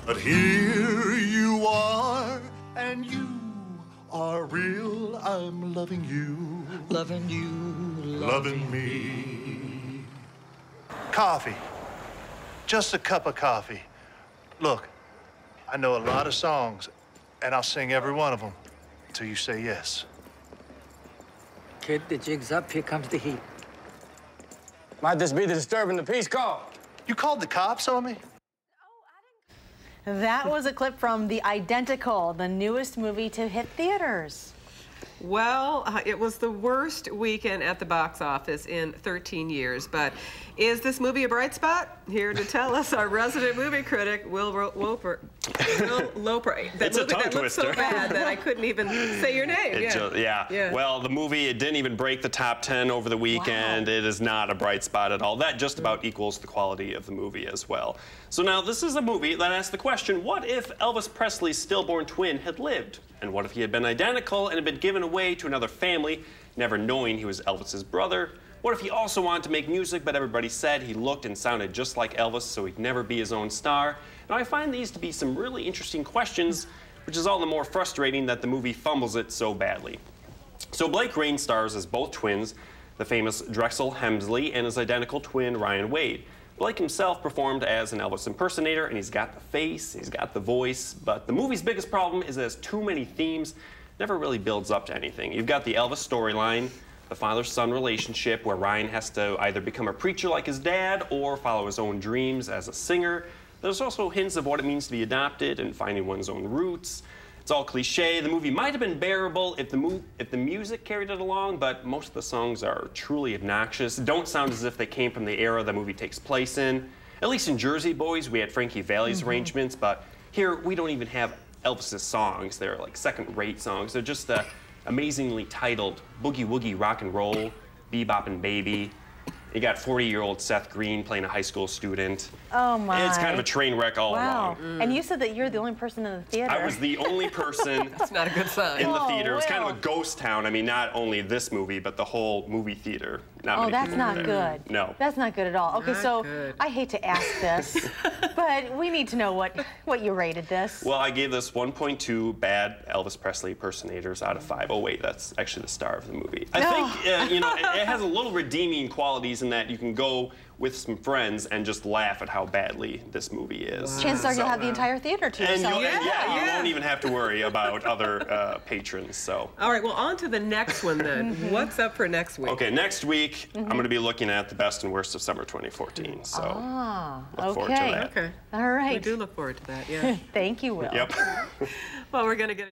But here you are, and you are real. I'm loving you. Loving you. Loving me. Coffee. Just a cup of coffee. Look, I know a lot of songs, and I'll sing every one of them until you say yes. Kid, the jig's up. Here comes the heat. Might this be the disturbing the peace call? You called the cops on me? That was a clip from The Identical, the newest movie to hit theaters. Well, it was the worst weekend at the box office in 13 years. But is this movie a bright spot? Here to tell us, our resident movie critic, Will Loper. Will Loper. It's a tongue that looked so twister. bad that I couldn't even say your name. Yeah. Well, the movie, it didn't even break the top 10 over the weekend. Wow. It is not a bright spot at all. That just about equals the quality of the movie as well. So now this is a movie that asks the question, what if Elvis Presley's stillborn twin had lived? And what if he had been identical and had been given away to another family, never knowing he was Elvis's brother? What if he also wanted to make music, but everybody said he looked and sounded just like Elvis, so he'd never be his own star? Now, I find these to be some really interesting questions, which is all the more frustrating that the movie fumbles it so badly. So Blake Green stars as both twins, the famous Drexel Hemsley and his identical twin, Ryan Wade. Blake himself performed as an Elvis impersonator, and he's got the face, he's got the voice, but the movie's biggest problem is it has too many themes, never really builds up to anything. You've got the Elvis storyline, the father-son relationship where Ryan has to either become a preacher like his dad or follow his own dreams as a singer. There's also hints of what it means to be adopted and finding one's own roots. It's all cliche. The movie might have been bearable if the music carried it along, but most of the songs are truly obnoxious. Don't sound as if they came from the era the movie takes place in. At least in Jersey Boys, we had Frankie Valli's arrangements, but here we don't even have Elvis's songs. They're like second-rate songs. They're just amazingly titled Boogie Woogie Rock and Roll, Bebop and Baby. You got 40-year-old Seth Green playing a high school student. Oh, my. It's kind of a train wreck all along. And you said that you're the only person in the theater. I was the only person That's not a good sign. in the theater. It was kind of Will. a ghost town. I mean, not only this movie, but the whole movie theater. Not many that's people not were there. good. No. That's not good at all. Okay, Not so good. I hate to ask this, but we need to know what you rated this. Well, I gave this 1.2 bad Elvis Presley impersonators out of 5. Oh, wait, that's actually the star of the movie. I think, you know, it has a little redeeming qualities in that you can go with some friends and just laugh at how badly this movie is. Chances are you'll have the entire theater to And yourself. you won't even have to worry about other patrons, so. All right, well, on to the next one then. What's up for next week? Okay, next week, I'm going to be looking at the best and worst of summer 2014, so look forward to that. Okay. All right. We do look forward to that, yeah. Thank you, Will. Yep. Well, we're going to get